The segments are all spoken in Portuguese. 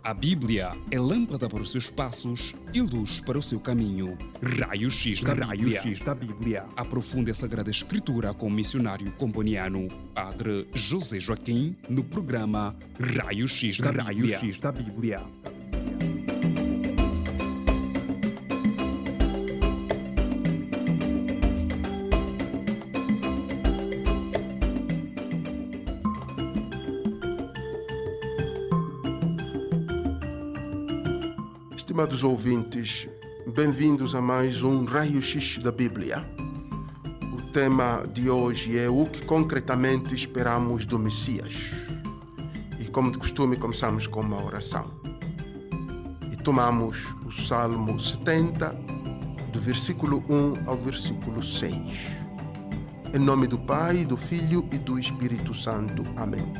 A Bíblia é lâmpada para os seus passos e luz para o seu caminho. Raio-X da Bíblia. Aprofunde a Sagrada Escritura com o missionário comboniano, Padre José Joaquim, no programa Raio-X da Bíblia. Estimados ouvintes, bem-vindos a mais um Raio-X da Bíblia. O tema de hoje é o que concretamente esperamos do Messias. E como de costume, começamos com uma oração. E tomamos o Salmo 70, do versículo 1 ao versículo 6. Em nome do Pai, do Filho e do Espírito Santo. Amém.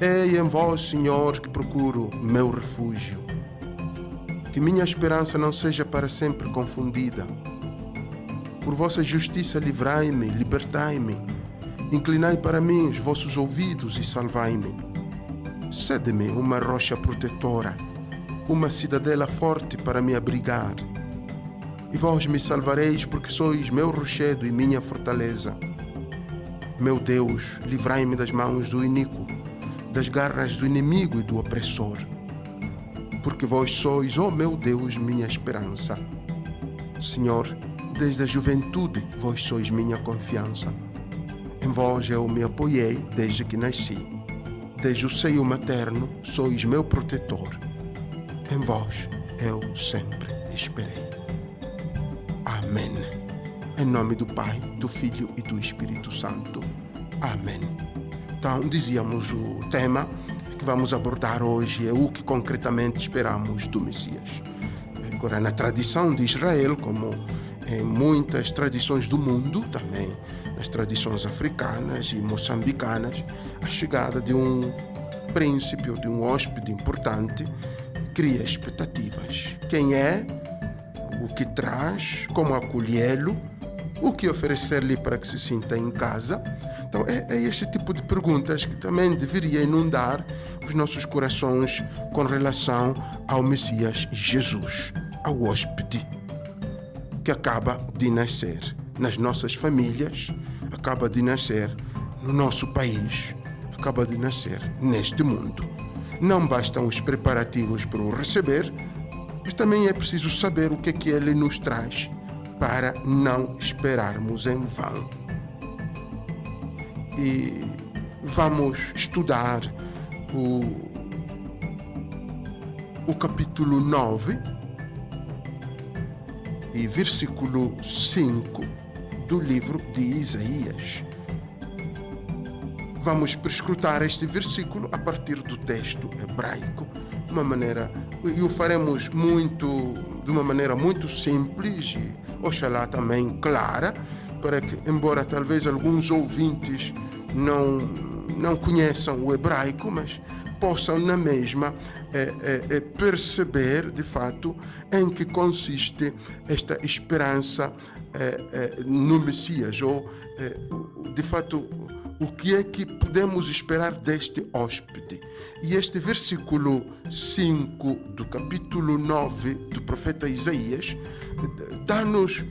Ei em vós, Senhor, que procuro meu refúgio. Que minha esperança não seja para sempre confundida. Por vossa justiça livrai-me, libertai-me. Inclinai para mim os vossos ouvidos e salvai-me. Cede-me uma rocha protetora, uma cidadela forte para me abrigar. E vós me salvareis porque sois meu rochedo e minha fortaleza. Meu Deus, livrai-me das mãos do iníquo, das garras do inimigo e do opressor. Porque vós sois, ó meu Deus, minha esperança. Senhor, desde a juventude vós sois minha confiança. Em vós eu me apoiei desde que nasci. Desde o seio materno sois meu protetor. Em vós eu sempre esperei. Amém. Em nome do Pai, do Filho e do Espírito Santo. Amém. Então, dizíamos o tema que vamos abordar hoje é o que concretamente esperamos do Messias. Agora, na tradição de Israel, como em muitas tradições do mundo, também nas tradições africanas e moçambicanas, a chegada de um príncipe ou de um hóspede importante cria expectativas. Quem é? O que traz? Como acolhê-lo? O que oferecer-lhe para que se sinta em casa? Então é este tipo de perguntas que também deveria inundar os nossos corações com relação ao Messias Jesus, ao hóspede que acaba de nascer nas nossas famílias, acaba de nascer no nosso país, acaba de nascer neste mundo. Não bastam os preparativos para o receber, mas também é preciso saber o que é que ele nos traz para não esperarmos em vão. E vamos estudar o capítulo 9 e versículo 5 do livro de Isaías. Vamos prescrutar este versículo a partir do texto hebraico, de uma maneira, e o faremos de uma maneira muito simples e, oxalá, também clara, para que, embora talvez alguns ouvintes não conheçam o hebraico, mas possam na mesma perceber de fato em que consiste esta esperança no Messias, ou de fato o que é que podemos esperar deste hóspede. E este versículo 5 do capítulo 9 do profeta Isaías dá-nos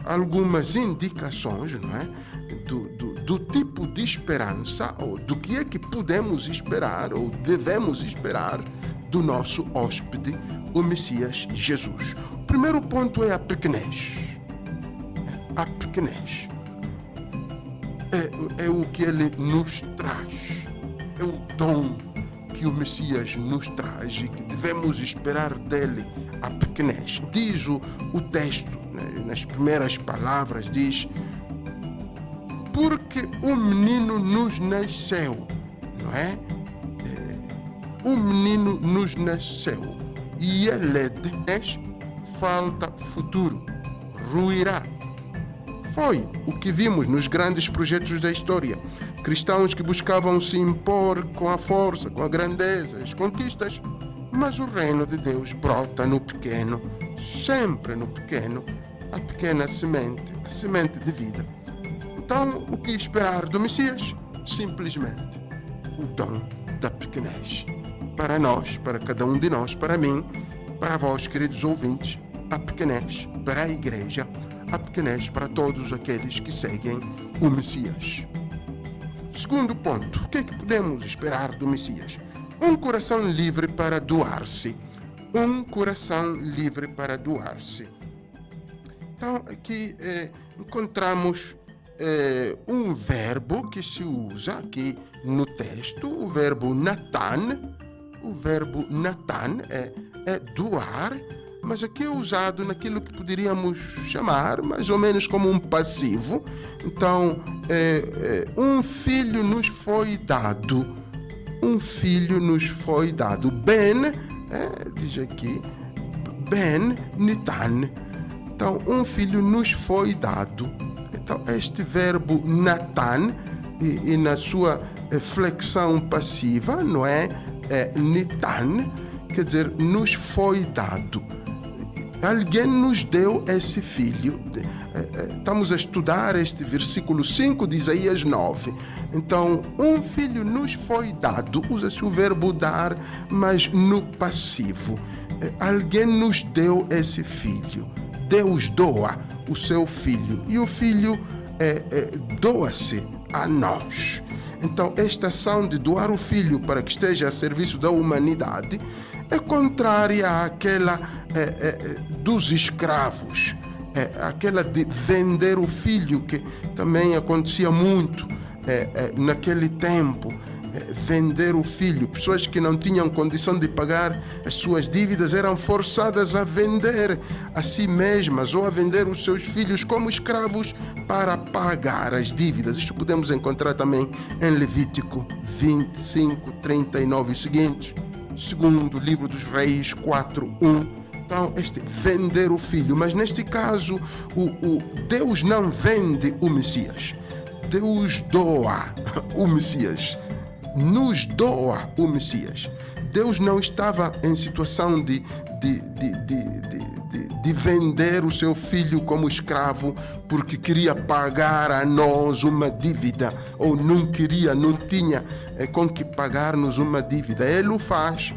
algumas indicações, não é? Do tipo de esperança, ou do que é que podemos esperar, ou devemos esperar do nosso hóspede, o Messias Jesus. O primeiro ponto é a pequenez. A pequenez. É o que ele nos traz. É o dom que o Messias nos traz e que devemos esperar dele, a pequenez. Diz o texto, nas primeiras palavras, diz: porque um menino nos nasceu, não é? Um menino nos nasceu e ele falta futuro, ruirá. Foi o que vimos nos grandes projetos da história. Cristãos que buscavam se impor com a força, com a grandeza, as conquistas. Mas o reino de Deus brota no pequeno, sempre no pequeno, a pequena semente, a semente de vida. Então, o que esperar do Messias? Simplesmente o dom da pequenez. para nós, para cada um de nós, para mim, para vós, queridos ouvintes, a pequenez, para a igreja, a pequenez para todos aqueles que seguem o Messias. Segundo ponto, o que é que podemos esperar do Messias? Um coração livre para doar-se. Um coração livre para doar-se. Então, aqui encontramos um verbo que se usa aqui no texto, o verbo natan. O verbo natan é doar, mas aqui é usado naquilo que poderíamos chamar mais ou menos como um passivo. Então, um filho nos foi dado. Um filho nos foi dado. Ben, diz aqui, Ben nitan. Então, um filho nos foi dado. Então, este verbo natan, e na sua flexão passiva, não é? Nitan, quer dizer, nos foi dado. Alguém nos deu esse filho. Estamos a estudar este versículo 5 de Isaías 9. Então, um filho nos foi dado. Usa-se o verbo dar, mas no passivo. Alguém nos deu esse filho. Deus doa o seu filho. E o filho doa-se a nós. Então, esta ação de doar o filho para que esteja a serviço da humanidade é contrária àquela dos escravos, aquela de vender o filho, que também acontecia muito naquele tempo. Vender o filho. Pessoas que não tinham condição de pagar as suas dívidas eram forçadas a vender a si mesmas ou a vender os seus filhos como escravos para pagar as dívidas. Isto podemos encontrar também em Levítico 25, 39 e seguintes. Segundo livro dos Reis 4:1. Então, este vender o filho. Mas neste caso, Deus não vende o Messias. Deus doa o Messias. Nos doa o Messias. Deus não estava em situação de vender o seu filho como escravo porque queria pagar a nós uma dívida, ou não tinha com que pagar-nos uma dívida. Ele o faz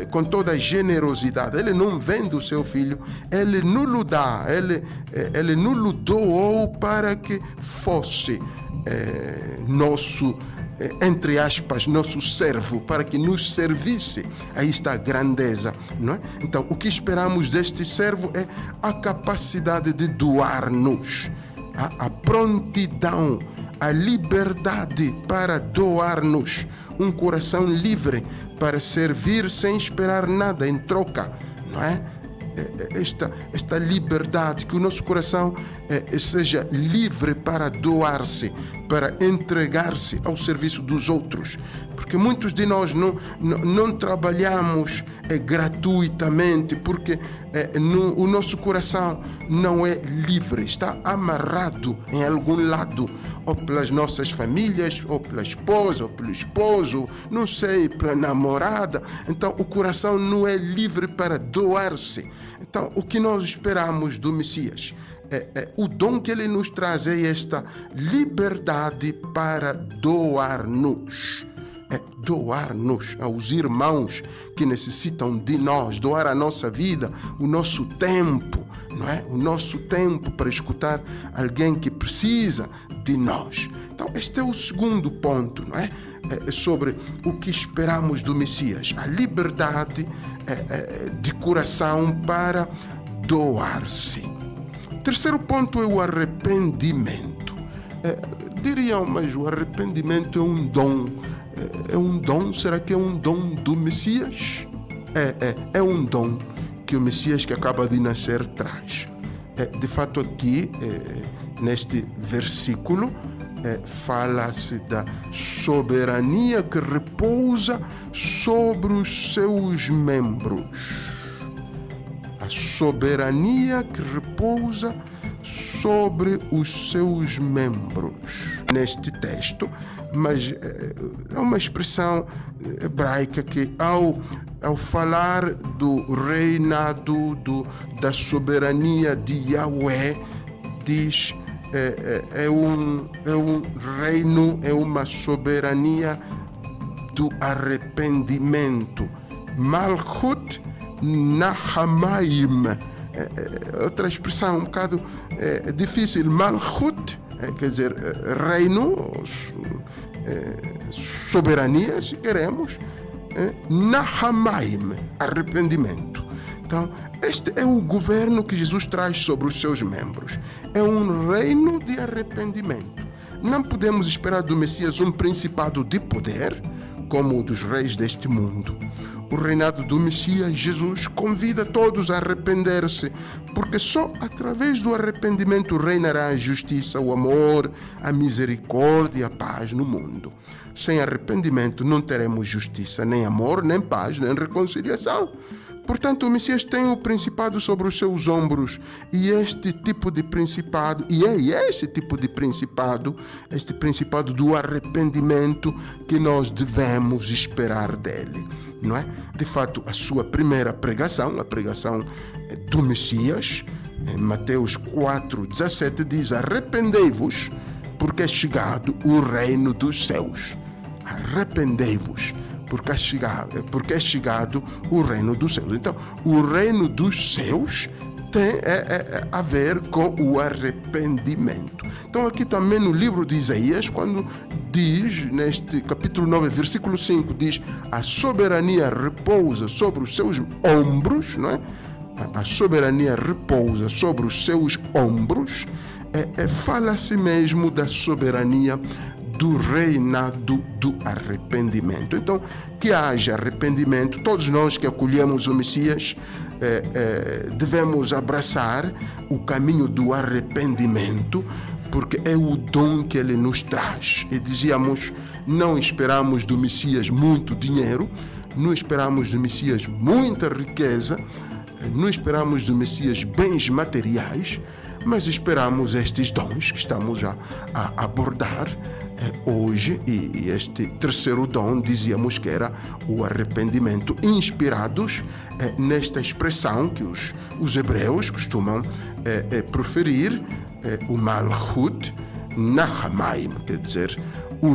com toda a generosidade. Ele não vende o seu filho, ele nos o dá, ele nos o doou para que fosse nosso, entre aspas, nosso servo, para que nos servisse. Aí está a grandeza, não é? Então, o que esperamos deste servo é a capacidade de doar-nos, a prontidão, a liberdade para doar-nos, um coração livre para servir sem esperar nada em troca, não é? Esta liberdade, que o nosso coração seja livre para doar-se, para entregar-se ao serviço dos outros, porque muitos de nós não trabalhamos gratuitamente, porque o nosso coração não é livre, está amarrado em algum lado, ou pelas nossas famílias, ou pela esposa, ou pelo esposo, não sei, pela namorada. Então o coração não é livre para doar-se. Então, o que nós esperamos do Messias? O dom que ele nos traz é esta liberdade para doar-nos. Doar-nos aos irmãos que necessitam de nós, doar a nossa vida, o nosso tempo, não é? O nosso tempo para escutar alguém que precisa de nós. Então, este é o segundo ponto, não é? Sobre o que esperamos do Messias, a liberdade de coração para doar-se. O terceiro ponto é o arrependimento. Diriam, mas o arrependimento é um dom. É um dom? Será que é um dom do Messias? É um dom que o Messias que acaba de nascer traz. De fato, aqui, neste versículo, fala-se da soberania que repousa sobre os seus membros. A soberania que repousa sobre os seus membros. Neste texto, mas é uma expressão hebraica que, ao falar do reinado, da soberania de Yahweh, diz é um reino, é uma soberania do arrependimento. Malchut Nahamaim. Outra expressão um bocado difícil. Malchut, quer dizer, reino, soberania, se queremos. Nahamaim, arrependimento. Então, este é o governo que Jesus traz sobre os seus membros. É um reino de arrependimento. Não podemos esperar do Messias um principado de poder, como o dos reis deste mundo. O reinado do Messias, Jesus, convida todos a arrepender-se, porque só através do arrependimento reinará a justiça, o amor, a misericórdia e a paz no mundo. Sem arrependimento não teremos justiça, nem amor, nem paz, nem reconciliação. Portanto, o Messias tem o principado sobre os seus ombros, e este tipo de principado, esse tipo de principado, este principado do arrependimento que nós devemos esperar dele, não é? De fato, a sua primeira pregação, a pregação do Messias, em Mateus 4:17 diz: arrependei-vos, porque é chegado o reino dos céus. Arrependei-vos, porque é chegado o reino dos céus. Então, o reino dos céus tem a ver com o arrependimento. Então, aqui também no livro de Isaías, quando diz, neste capítulo 9, versículo 5, diz: a soberania repousa sobre os seus ombros, não é? A soberania repousa sobre os seus ombros. Fala-se mesmo da soberania do reinado do arrependimento. Então, que haja arrependimento. Todos nós que acolhemos o Messias devemos abraçar o caminho do arrependimento, porque é o dom que ele nos traz. E dizíamos, não esperamos do Messias muito dinheiro, não esperamos do Messias muita riqueza, não esperamos do Messias bens materiais, mas esperamos estes dons que estamos a abordar hoje, e este terceiro dom dizíamos que era o arrependimento, inspirados nesta expressão que os hebreus costumam proferir, o Malchut Nahamaim, quer dizer, o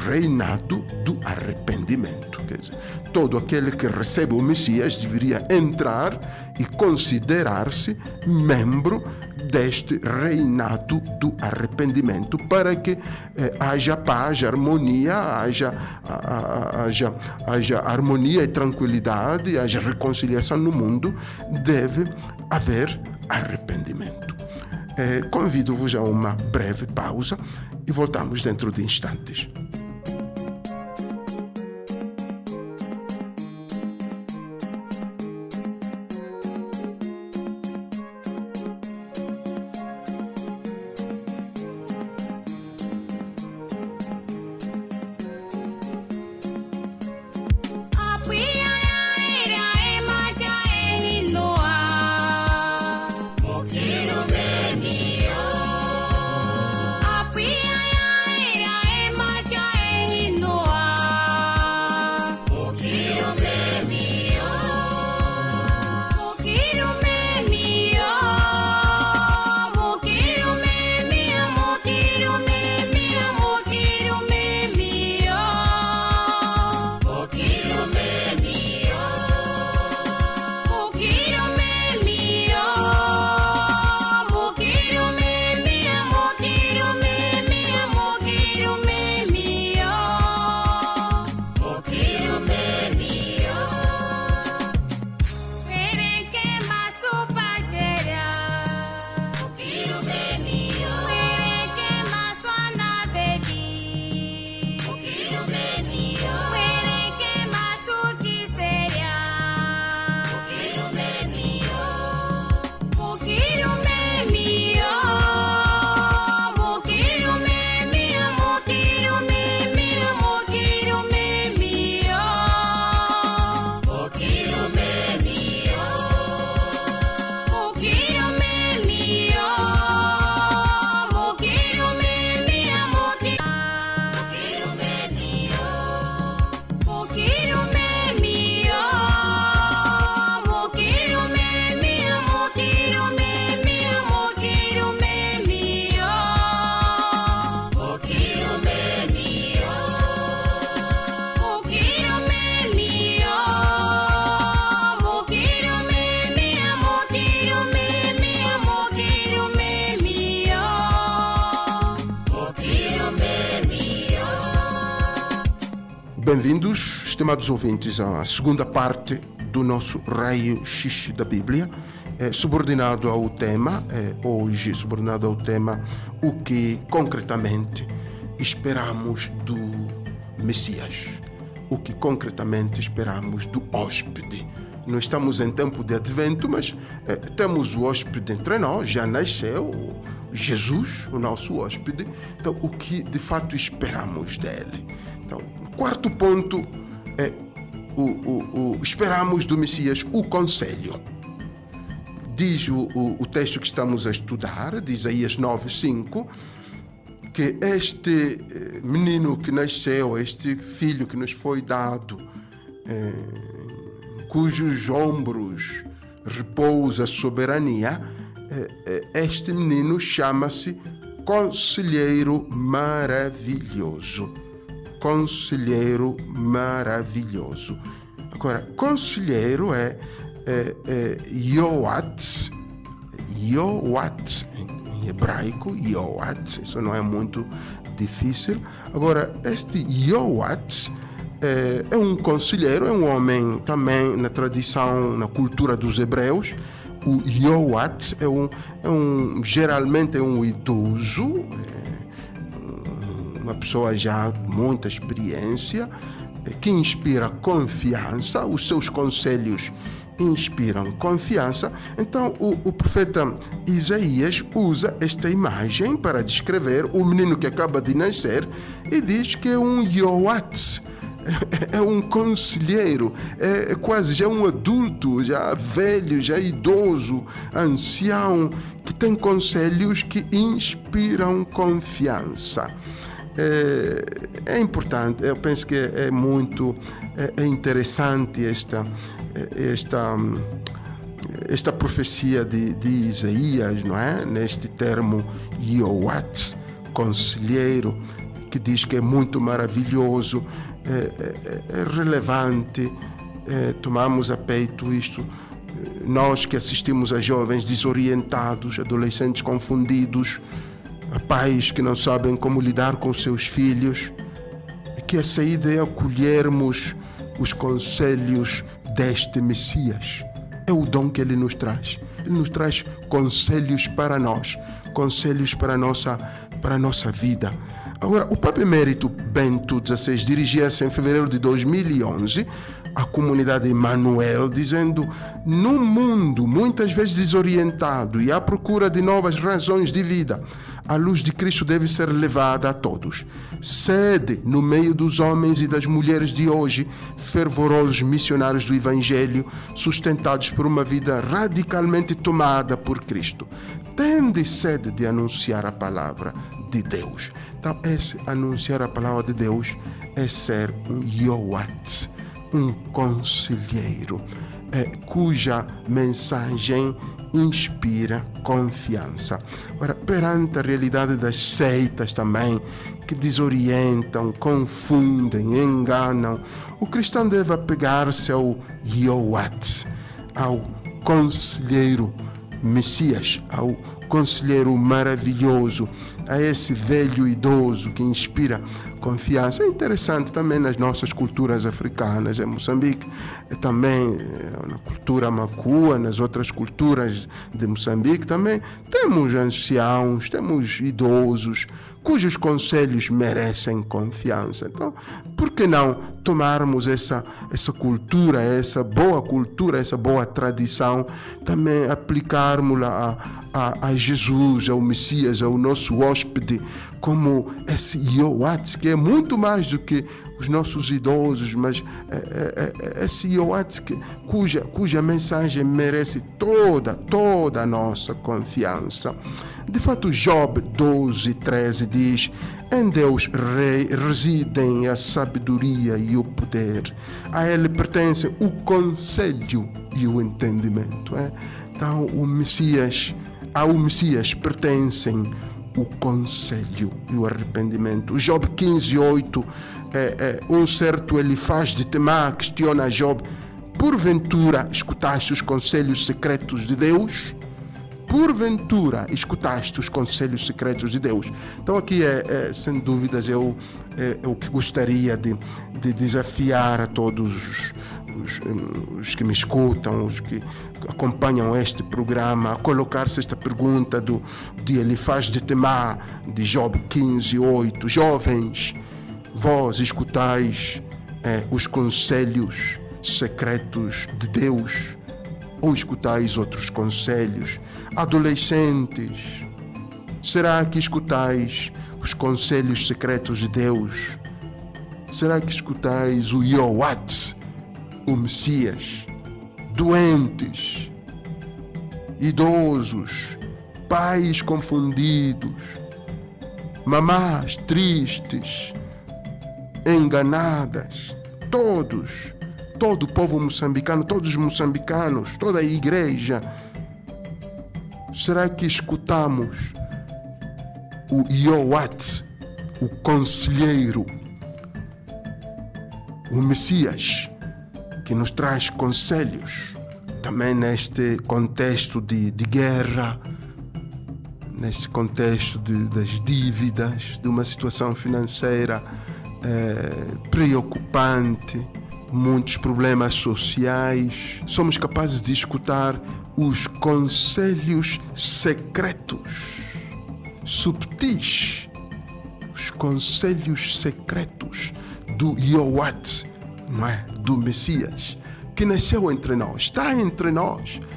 reinado do arrependimento. Quer dizer, todo aquele que recebe o Messias deveria entrar e considerar-se membro deste reinado do arrependimento, para que haja paz, harmonia, haja harmonia e tranquilidade, haja reconciliação no mundo. Deve haver arrependimento. Convido-vos a uma breve pausa e voltamos dentro de instantes. Maja Bem-vindos, estimados ouvintes, à segunda parte do nosso raio-x da Bíblia, subordinado ao tema, hoje subordinado ao tema, o que concretamente esperamos do Messias, o que concretamente esperamos do hóspede. Nós estamos em tempo de advento, mas temos o hóspede entre nós, já nasceu Jesus, o nosso hóspede. Então, o que de fato esperamos dele? Então, o quarto ponto é esperamos do Messias o conselho. Diz o texto que estamos a estudar, de Isaías 9:5, que este menino que nasceu, este filho que nos foi dado, cujos ombros repousa a soberania, este menino chama-se Conselheiro Maravilhoso. Conselheiro Maravilhoso. Agora, conselheiro é Yoat, em hebraico, Yoat, isso não é muito difícil. Agora, este Yoat é um conselheiro, é um homem também na tradição, na cultura dos hebreus. O Yoat geralmente é um idoso, uma pessoa já com muita experiência, que inspira confiança, os seus conselhos inspiram confiança. Então o profeta Isaías usa esta imagem para descrever o menino que acaba de nascer e diz que é um Yoat, é um conselheiro, é quase já um adulto, já velho, já idoso, ancião, que tem conselhos que inspiram confiança. É importante, eu penso que é muito interessante esta profecia de Isaías, não é? Neste termo Yoat, conselheiro, que diz que é muito maravilhoso, é relevante, tomamos a peito isto. Nós que assistimos a jovens desorientados, adolescentes confundidos, a pais que não sabem como lidar com seus filhos, que a saída é acolhermos os conselhos deste Messias. É o dom que ele nos traz. Ele nos traz conselhos para nós, conselhos para a nossa vida. Agora, o Papa Emérito Bento XVI dirigia-se em fevereiro de 2011 à comunidade Emmanuel, dizendo: num mundo muitas vezes desorientado e à procura de novas razões de vida, a luz de Cristo deve ser levada a todos. Sede no meio dos homens e das mulheres de hoje, fervorosos missionários do Evangelho, sustentados por uma vida radicalmente tomada por Cristo. Tende sede de anunciar a palavra de Deus. Então, anunciar a palavra de Deus é ser um Yoat, um conselheiro, cuja mensagem inspira confiança. Agora, perante a realidade das seitas também, que desorientam, confundem, enganam, o cristão deve apegar-se ao Yoat, ao conselheiro Messias, ao conselheiro maravilhoso, a esse velho idoso que inspira confiança. É interessante também nas nossas culturas africanas, em Moçambique, também na cultura macua, nas outras culturas de Moçambique também, temos anciãos, temos idosos, cujos conselhos merecem confiança. Então, por que não tomarmos essa cultura, essa boa tradição, também aplicarmos-la a Jesus, ao Messias, ao nosso hóspede, como esse Yoat, que é muito mais do que os nossos idosos, mas esse Yoat cuja mensagem merece toda a nossa confiança. De fato, Job 12:13 diz: em Deus residem a sabedoria e o poder. A ele pertencem o conselho e o entendimento. Então, ao Messias pertencem o conselho e o arrependimento. Job 15:8, um certo Elifaz de Temá questiona Job: porventura escutaste os conselhos secretos de Deus? porventura escutaste os conselhos secretos de Deus. Então aqui sem dúvidas o que gostaria de desafiar a todos os que me escutam, os que acompanham este programa, a colocar-se esta pergunta de Elifaz de Temá, de Job 15:8. Jovens, vós escutais os conselhos secretos de Deus ou escutais outros conselhos? Adolescentes, será que escutais os conselhos secretos de Deus? Será que escutais o Yoat, o Messias? Doentes, idosos, pais confundidos, mamás tristes, enganadas, todo o povo moçambicano, todos os moçambicanos, toda a igreja. Será que escutamos o Yoat, o conselheiro, o Messias, que nos traz conselhos? Também neste contexto de guerra, neste contexto das dívidas, de uma situação financeira preocupante, muitos problemas sociais, somos capazes de escutar os conselhos secretos, subtis, os conselhos secretos do Yoat, não é? Do Messias, que nasceu entre nós,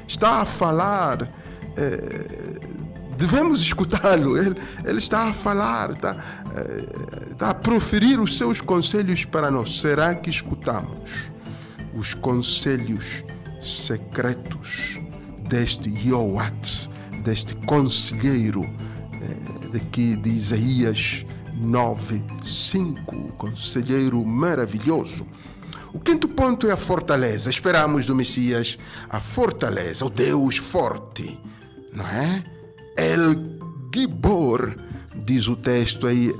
está a falar. Devemos escutá-lo. Ele está a falar, está a proferir os seus conselhos para nós. Será que escutamos os conselhos secretos deste Yoat, deste conselheiro daqui de Isaías 9:5, conselheiro maravilhoso? O quinto ponto é a fortaleza. Esperamos do Messias a fortaleza, o Deus forte, não é? El Gibor, diz o texto aí,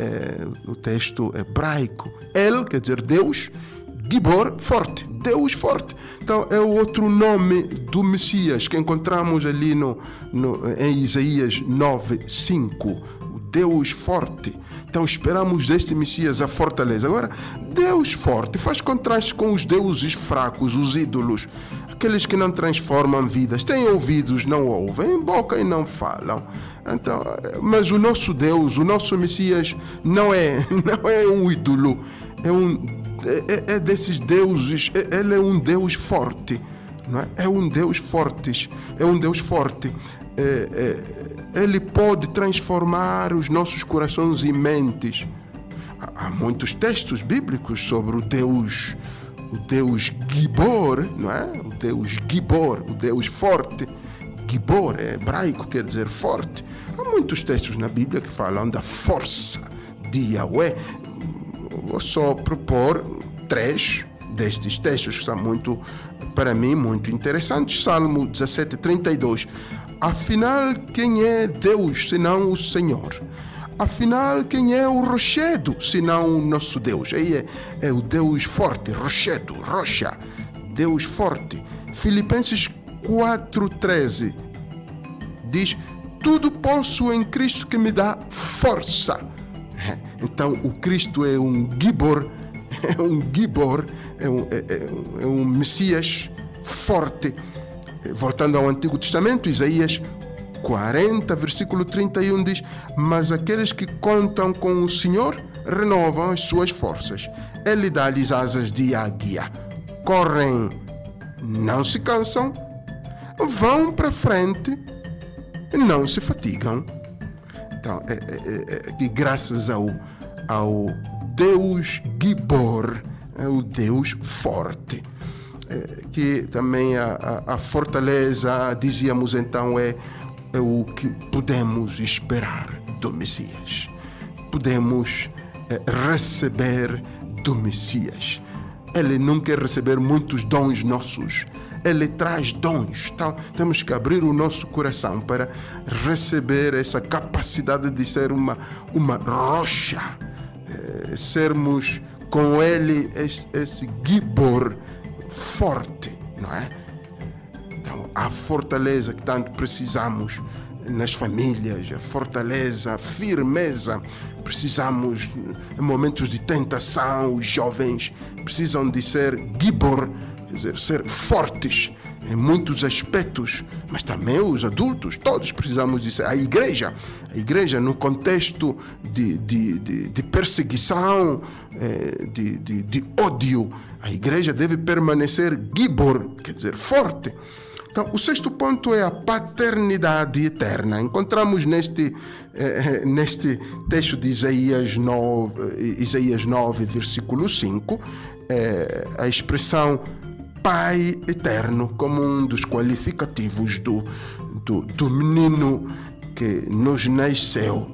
o texto hebraico. El quer dizer Deus, Gibor, forte, Deus forte. Então é o outro nome do Messias que encontramos ali em Isaías 9:5, o Deus forte. Então esperamos deste Messias a fortaleza. Agora, Deus forte faz contraste com os deuses fracos, os ídolos, aqueles que não transformam vidas, têm ouvidos, não ouvem, boca e não falam. Então, mas o nosso Deus, o nosso Messias não é um ídolo, é desses deuses. Ele é um Deus forte, não é? É um Deus forte. Ele pode transformar os nossos corações e mentes. Há muitos textos bíblicos sobre o Deus Gibor, não é? O Deus Gibor, o Deus forte. Gibor é hebraico, quer dizer forte. Há muitos textos na Bíblia que falam da força de Yahweh. Vou só propor 3 destes textos que são para mim, muito interessantes. Salmo 17:32. Afinal, quem é Deus senão o Senhor? Afinal, quem é o rochedo senão o nosso Deus? Aí é o Deus forte, rochedo, rocha, Deus forte. Filipenses 4:13 diz: tudo posso em Cristo que me dá força. Então, o Cristo é um Gibor, é um Messias forte. Voltando ao Antigo Testamento, Isaías 40, versículo 31 diz: mas aqueles que contam com o Senhor renovam as suas forças. Ele dá-lhes asas de águia. Correm, não se cansam, vão para frente, não se fatigam. Então, que graças ao Deus Gibor, o Deus forte, que também a fortaleza, dizíamos então, é o que podemos esperar do Messias. Podemos receber do Messias. Ele não quer receber muitos dons nossos. Ele traz dons. Então, temos que abrir o nosso coração para receber essa capacidade de ser uma rocha. Sermos com ele esse Gibor forte, não é? Então, a fortaleza que tanto precisamos nas famílias, a fortaleza, a firmeza. Precisamos, em momentos de tentação, os jovens precisam de ser gibor, quer dizer, ser fortes em muitos aspectos, mas também os adultos, todos precisamos de ser. A igreja no contexto de perseguição, de ódio, a igreja deve permanecer gibor, quer dizer, forte. Então, o sexto ponto é a paternidade eterna. Encontramos neste texto de Isaías 9, versículo 5, a expressão Pai Eterno como um dos qualificativos do menino que nos nasceu.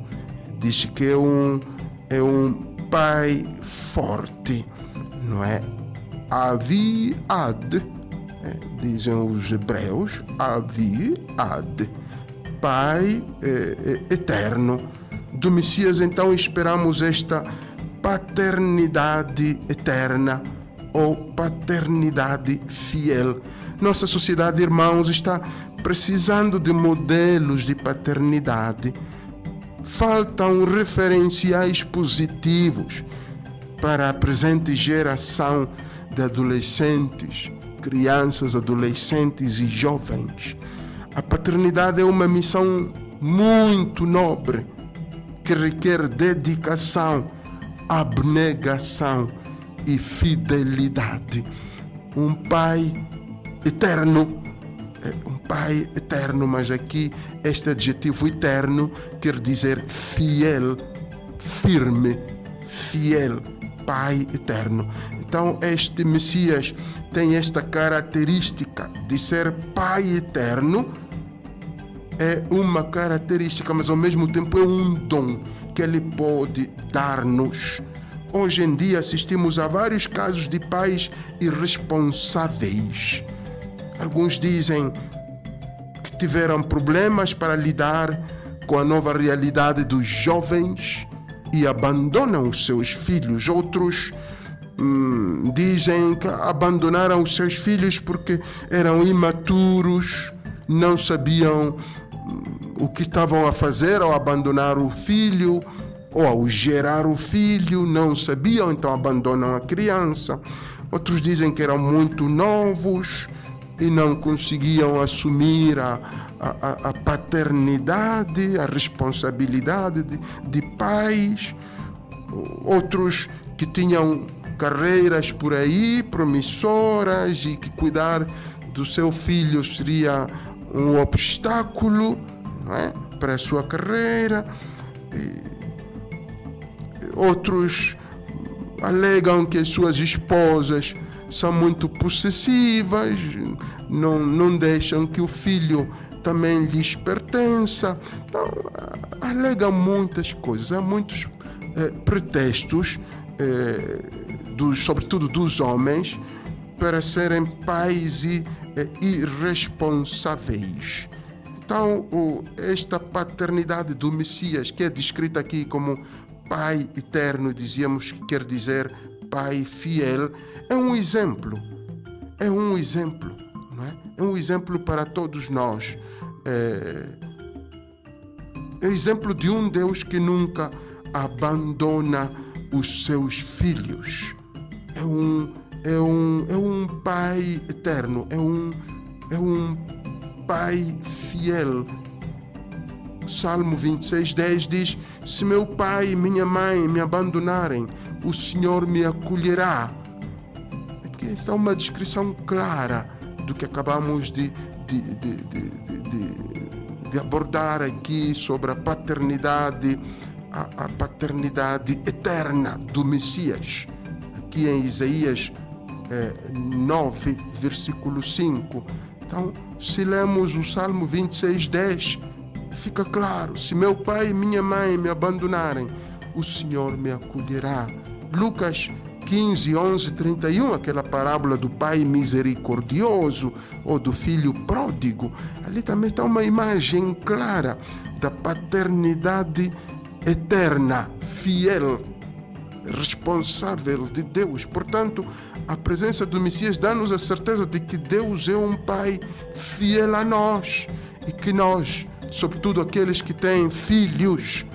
Diz que é um Pai forte, não é? Avi-ad, dizem os hebreus, Avi-ad, Pai eterno. Do Messias, então, esperamos esta paternidade eterna ou paternidade fiel. Nossa sociedade, irmãos, está precisando de modelos de paternidade. Faltam referenciais positivos para a presente geração de adolescentes, crianças, adolescentes e jovens. A paternidade é uma missão muito nobre que requer dedicação, abnegação e fidelidade. Um pai eterno, mas aqui este adjetivo eterno quer dizer fiel, firme, fiel, Pai eterno. Então este Messias tem esta característica de ser Pai eterno. É uma característica, mas ao mesmo tempo é um dom que Ele pode dar-nos. Hoje em dia assistimos a vários casos de pais irresponsáveis. Alguns dizem que tiveram problemas para lidar com a nova realidade dos jovens e abandonam os seus filhos. Outros dizem que abandonaram os seus filhos porque eram imaturos, não sabiam o que estavam a fazer ao abandonar o filho ou ao gerar o filho, não sabiam, então abandonam a criança. Outros dizem que eram muito novos e não conseguiam assumir a paternidade, a responsabilidade de pais. Outros que tinham carreiras por aí promissoras e que cuidar do seu filho seria um obstáculo, não é, para a sua carreira. Outros alegam que as suas esposas são muito possessivas, não deixam que o filho também lhes pertença. Então, alegam muitas coisas, há muitos pretextos, sobretudo dos homens, para serem pais irresponsáveis. Então, esta paternidade do Messias, que é descrita aqui como Pai eterno, dizíamos que quer dizer Pai fiel, é um exemplo, não é? É um exemplo para todos nós. É exemplo de um Deus que nunca abandona os seus filhos. É um Pai eterno, é um Pai fiel. Salmo 26:10 diz: se meu pai e minha mãe me abandonarem, o Senhor me acolherá. Aqui está uma descrição clara do que acabamos de abordar aqui sobre a paternidade, a paternidade eterna do Messias. Aqui em Isaías 9, versículo 5. Então, se lemos o Salmo 26:10, fica claro: se meu pai e minha mãe me abandonarem, o Senhor me acolherá. Lucas 15, 11, 31, aquela parábola do pai misericordioso ou do filho pródigo, ali também está uma imagem clara da paternidade eterna, fiel, responsável de Deus. Portanto, a presença do Messias dá-nos a certeza de que Deus é um Pai fiel a nós e que nós, sobretudo aqueles que têm filhos,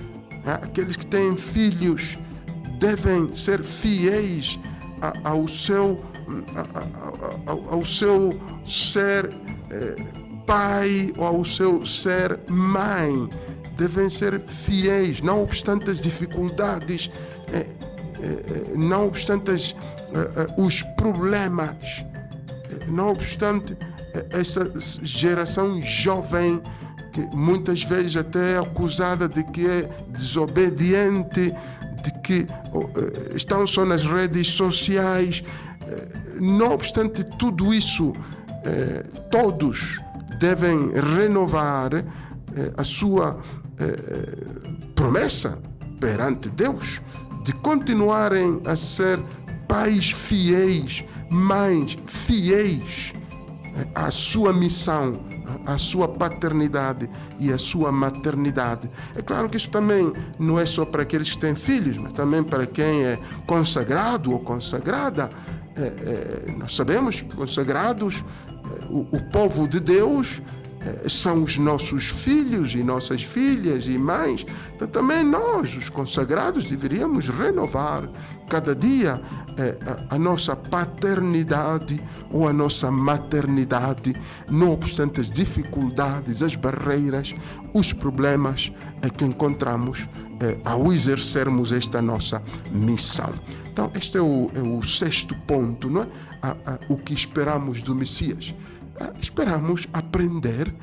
devem ser fiéis ao seu ser pai ou ao seu ser mãe. Devem ser fiéis, não obstante as dificuldades, não obstante os problemas, não obstante essa geração jovem que muitas vezes até é acusada de que é desobediente, de que estão só nas redes sociais. Não obstante tudo isso, todos devem renovar a sua promessa perante Deus de continuarem a ser pais fiéis, mães fiéis à sua missão, à sua paternidade e à sua maternidade. É claro que isso também não é só para aqueles que têm filhos, mas também para quem é consagrado ou consagrada. Nós sabemos que consagrados, o povo de Deus, são os nossos filhos e nossas filhas e mães. Então também nós, os consagrados, deveríamos renovar cada dia a nossa paternidade ou a nossa maternidade, não obstante as dificuldades, as barreiras, os problemas que encontramos ao exercermos esta nossa missão. Então este é o sexto ponto, não é? O que esperamos do Messias. Esperamos aprender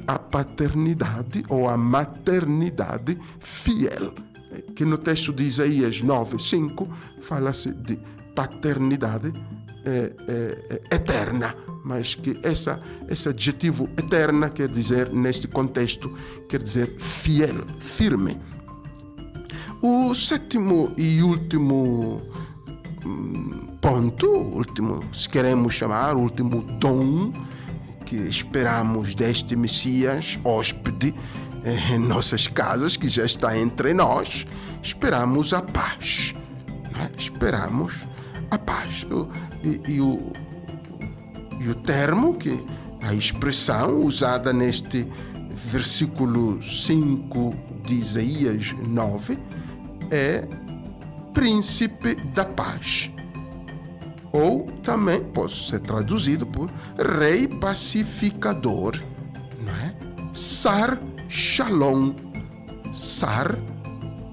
a paternidade ou a maternidade fiel, que no texto de Isaías 9:5 fala-se de paternidade eterna, mas que esse adjetivo eterna quer dizer, neste contexto, quer dizer fiel, firme. O sétimo e último ponto, se queremos chamar, o último dom que esperamos deste Messias, hóspede em nossas casas, que já está entre nós, esperamos a paz. Não é? Esperamos a paz. E o termo, a expressão usada neste versículo 5 de Isaías 9 é príncipe da paz. Ou também pode ser traduzido por rei pacificador, não é? Sar Shalom. Sar,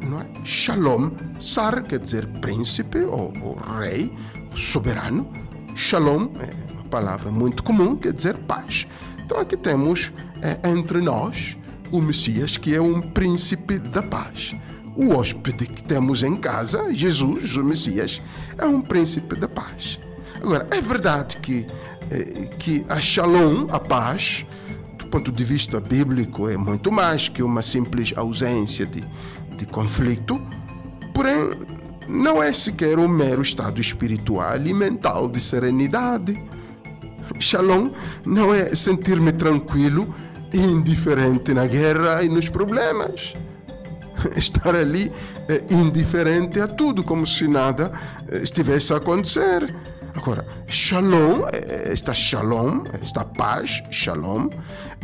não é? Shalom. Sar quer dizer príncipe ou rei, soberano. Shalom é uma palavra muito comum, quer dizer paz. Então aqui temos entre nós o Messias, que é um príncipe da paz. O hóspede que temos em casa, Jesus, o Messias, é um príncipe da paz. Agora, é verdade que a Shalom, a paz, do ponto de vista bíblico, é muito mais que uma simples ausência de conflito, porém, não é sequer um mero estado espiritual e mental de serenidade. Shalom não é sentir-me tranquilo e indiferente na guerra e nos problemas. Estar ali indiferente a tudo, como se nada estivesse a acontecer. Agora, Shalom, esta paz, Shalom,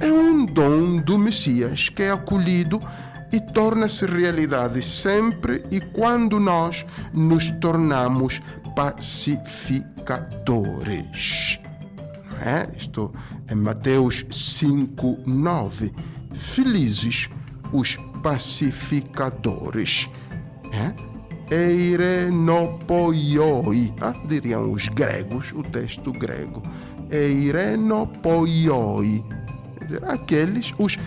é um dom do Messias que é acolhido e torna-se realidade sempre e quando nós nos tornamos pacificadores. Isto é Mateus 5:9. Felizes os pacificadores. Eirenopoioi, diriam os gregos, o texto grego. Eirenopoioi, aqueles, os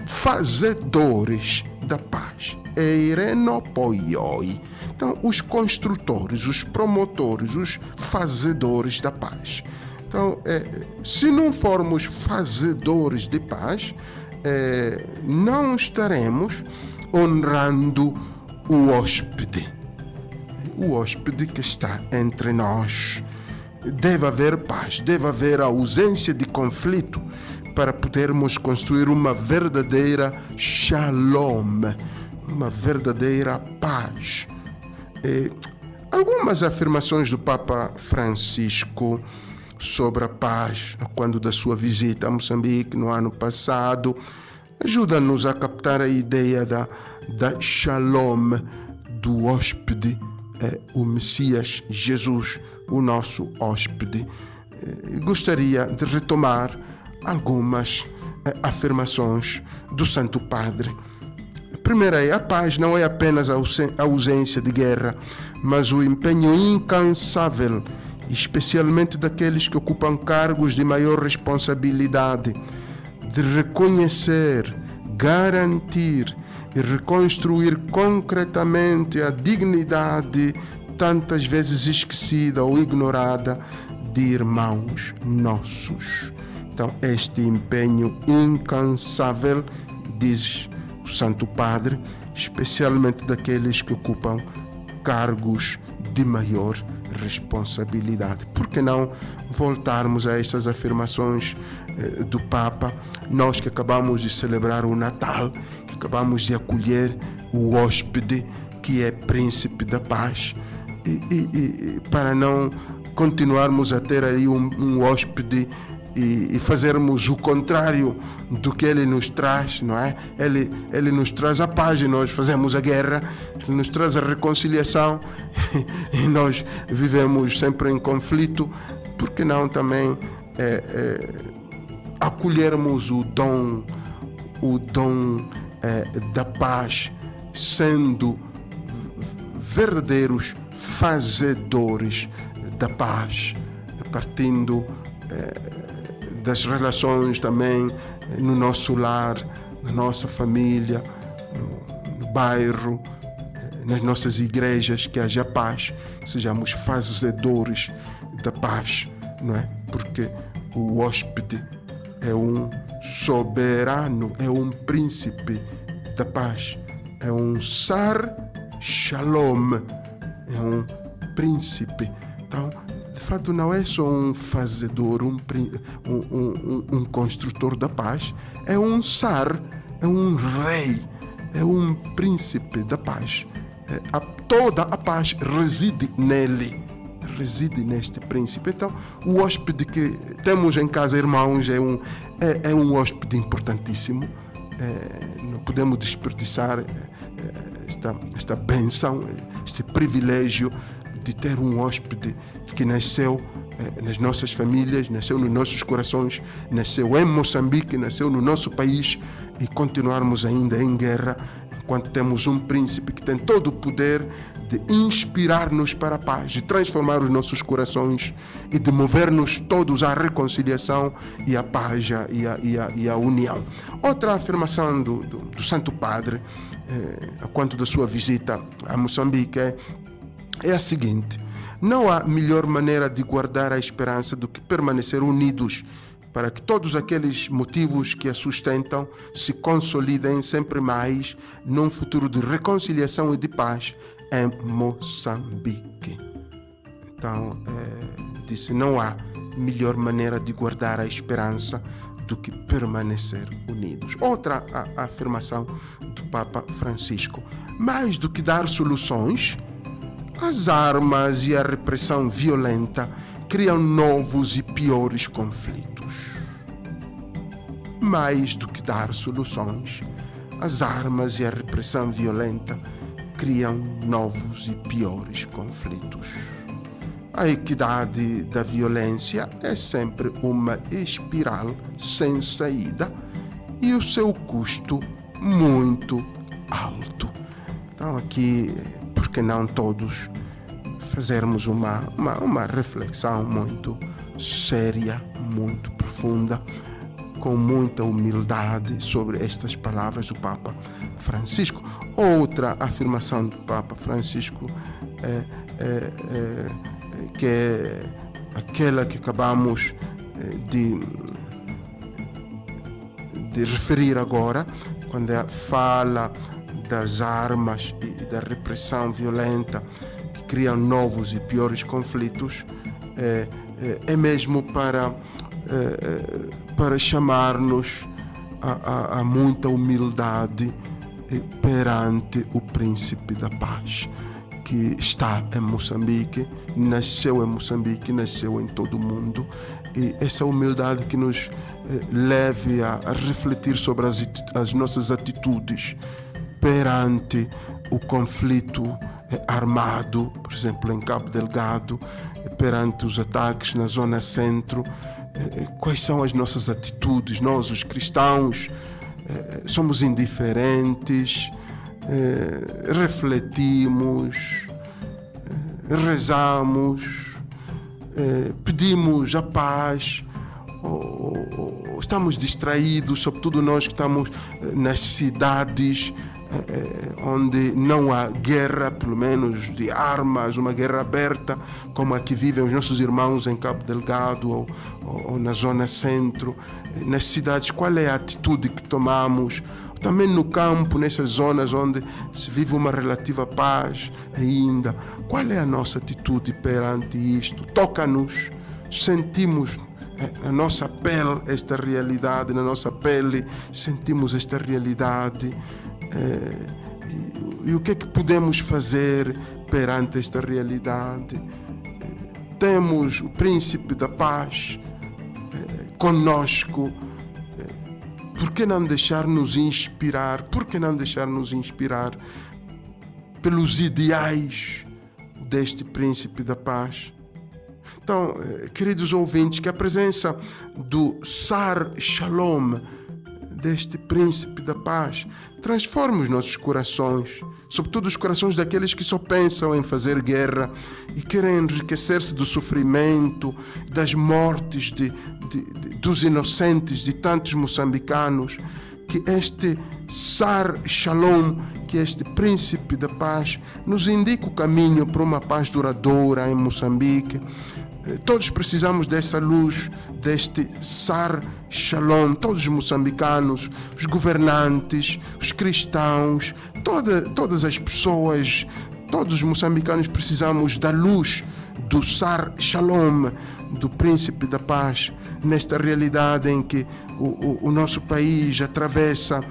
fazedores da paz. Eirenopoioi. Então, os construtores, os promotores, os fazedores da paz. Então, se não formos fazedores de paz, não estaremos honrando o hóspede. O hóspede que está entre nós. Deve haver paz, deve haver ausência de conflito para podermos construir uma verdadeira shalom, uma verdadeira paz. Algumas afirmações do Papa Francisco sobre a paz, quando da sua visita a Moçambique no ano passado, ajudam-nos a captar a ideia da Shalom, do hóspede, o Messias Jesus, o nosso hóspede. Gostaria de retomar algumas afirmações do Santo Padre. A primeira é: a paz não é apenas a ausência de guerra, mas o empenho incansável, especialmente daqueles que ocupam cargos de maior responsabilidade, de reconhecer, garantir e reconstruir concretamente a dignidade tantas vezes esquecida ou ignorada de irmãos nossos. Então, este empenho incansável, diz o Santo Padre, especialmente daqueles que ocupam cargos de maior responsabilidade. Por que não voltarmos a estas afirmações do Papa, nós que acabamos de celebrar o Natal, que acabamos de acolher o hóspede que é príncipe da paz, e para não continuarmos a ter aí um hóspede e fazermos o contrário do que ele nos traz, não é? Ele nos traz a paz e nós fazemos a guerra, ele nos traz a reconciliação e nós vivemos sempre em conflito. Por que não também acolhermos o dom da paz, sendo verdadeiros fazedores da paz, partindo das relações também no nosso lar, na nossa família, no bairro, nas nossas igrejas, que haja paz, sejamos fazedores da paz, não é? Porque o hóspede é um soberano, é um príncipe da paz, é um Sar Shalom, é um príncipe. Então, de fato, não é só um fazedor, um construtor da paz, é um Sar, é um rei, é um príncipe da paz. Toda a paz reside nele, reside neste príncipe. Então, o hóspede que temos em casa, irmãos, é um hóspede importantíssimo. Não podemos desperdiçar esta benção, este privilégio de ter um hóspede que nasceu nas nossas famílias, nasceu nos nossos corações, nasceu em Moçambique, nasceu no nosso país, e continuarmos ainda em guerra enquanto temos um príncipe que tem todo o poder de inspirar-nos para a paz, de transformar os nossos corações e de mover-nos todos à reconciliação e à paz e à união. Outra afirmação do Santo Padre, quanto da sua visita a Moçambique, é a seguinte: não há melhor maneira de guardar a esperança do que permanecer unidos, para que todos aqueles motivos que a sustentam se consolidem sempre mais num futuro de reconciliação e de paz em Moçambique. Então, disse, não há melhor maneira de guardar a esperança do que permanecer unidos. Outra afirmação do Papa Francisco: mais do que dar soluções, as armas e a repressão violenta criam novos e piores conflitos. Mais do que dar soluções, as armas e a repressão violenta criam novos e piores conflitos. A equidade da violência é sempre uma espiral sem saída e o seu custo muito alto. Então aqui, por que não todos fazermos uma reflexão muito séria, muito profunda, com muita humildade sobre estas palavras do Papa Francisco. Outra afirmação do Papa Francisco que é aquela que acabamos de referir agora, quando fala das armas e da repressão violenta que criam novos e piores conflitos, é mesmo para chamar-nos a muita humildade perante o Príncipe da Paz, que está em Moçambique, nasceu em Moçambique, nasceu em todo o mundo, e essa humildade que nos leve a refletir sobre as nossas atitudes perante o conflito armado, por exemplo, em Cabo Delgado, perante os ataques na zona centro. Quais são as nossas atitudes? Nós, os cristãos, somos indiferentes, refletimos, rezamos, pedimos a paz, ou estamos distraídos, sobretudo nós que estamos nas cidades onde não há guerra, pelo menos de armas, uma guerra aberta, como a que vivem os nossos irmãos em Cabo Delgado ou na zona centro. Nas cidades, qual é a atitude que tomamos? Também no campo, nessas zonas onde se vive uma relativa paz ainda, qual é a nossa atitude perante isto? Toca-nos, sentimos na nossa pele esta realidade, na nossa pele sentimos esta realidade. E o que é que podemos fazer perante esta realidade? Temos o príncipe da paz conosco. Por que não deixar-nos inspirar? Por que não deixar-nos inspirar pelos ideais deste príncipe da paz? Então, queridos ouvintes, que a presença do Sar Shalom, deste príncipe da paz, transforme os nossos corações, sobretudo os corações daqueles que só pensam em fazer guerra e querem enriquecer-se do sofrimento, das mortes dos inocentes, de tantos moçambicanos. Que este Sar Shalom, que este príncipe da paz, nos indique o caminho para uma paz duradoura em Moçambique. Todos precisamos dessa luz, deste Sar Shalom, todos os moçambicanos, os governantes, os cristãos, todas as pessoas, todos os moçambicanos precisamos da luz do Sar Shalom, do príncipe da paz, nesta realidade em que o nosso país atravessa.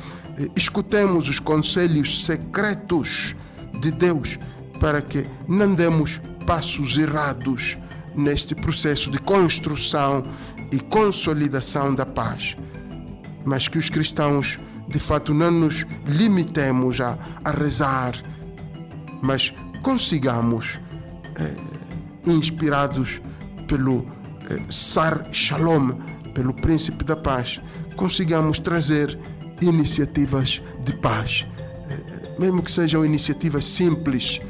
Escutemos os conselhos secretos de Deus para que não demos passos errados neste processo de construção e consolidação da paz, mas que os cristãos de fato não nos limitemos a rezar, mas consigamos, inspirados pelo Sar Shalom, pelo príncipe da paz, consigamos trazer iniciativas de paz, mesmo que sejam iniciativas simples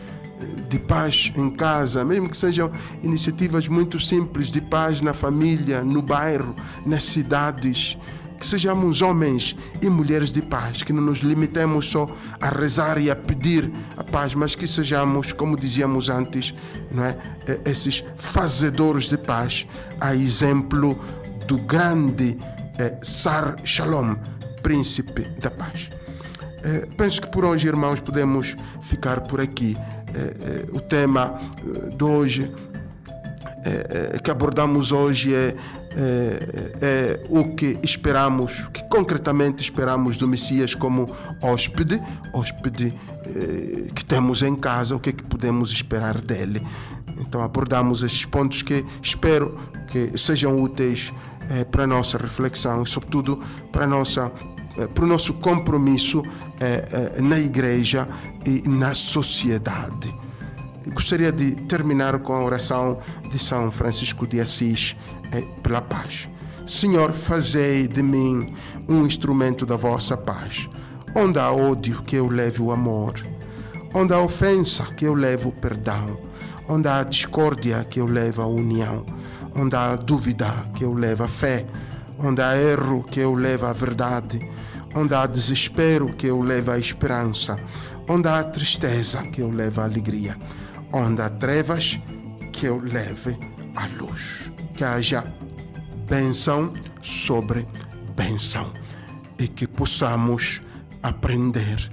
de paz em casa, mesmo que sejam iniciativas muito simples de paz na família, no bairro, nas cidades, que sejamos homens e mulheres de paz, que não nos limitemos só a rezar e a pedir a paz, mas que sejamos, como dizíamos antes, não é? Esses fazedores de paz, a exemplo do grande Sar Shalom, príncipe da paz. Penso que por hoje, irmãos, podemos ficar por aqui. O tema de hoje, que abordamos hoje, é o que esperamos, o que concretamente esperamos do Messias como hóspede que temos em casa, o que é que podemos esperar dele. Então abordamos estes pontos que espero que sejam úteis para a nossa reflexão e sobretudo para o nosso compromisso na igreja e na sociedade. Gostaria de terminar com a oração de São Francisco de Assis pela paz. Senhor, fazei de mim um instrumento da vossa paz. Onde há ódio, que eu leve o amor. Onde há ofensa, que eu leve o perdão. Onde há discórdia, que eu leve a união. Onde há dúvida, que eu leve a fé. Onde há erro, que eu leve a verdade. Onde há desespero, que eu leve a esperança. Onde há tristeza, que eu leve a alegria. Onde há trevas, que eu leve a luz. Que haja bênção sobre bênção e que possamos aprender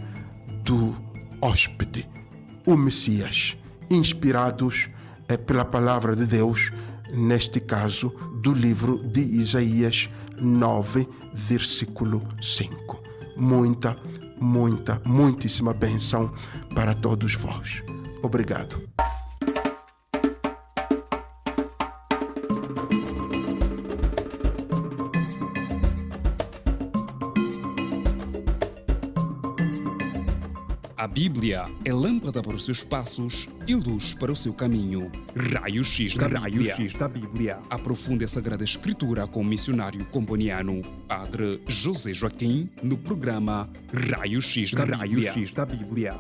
do hóspede, o Messias, inspirados pela palavra de Deus, neste caso do livro de Isaías 9, versículo 5. Muitíssima bênção para todos vós. Obrigado. A Bíblia é lâmpada para os seus passos e luz para o seu caminho. Raio X da Bíblia. Aprofunde a Sagrada Escritura com o missionário comboniano, Padre José Joaquim, no programa Raio X da Bíblia.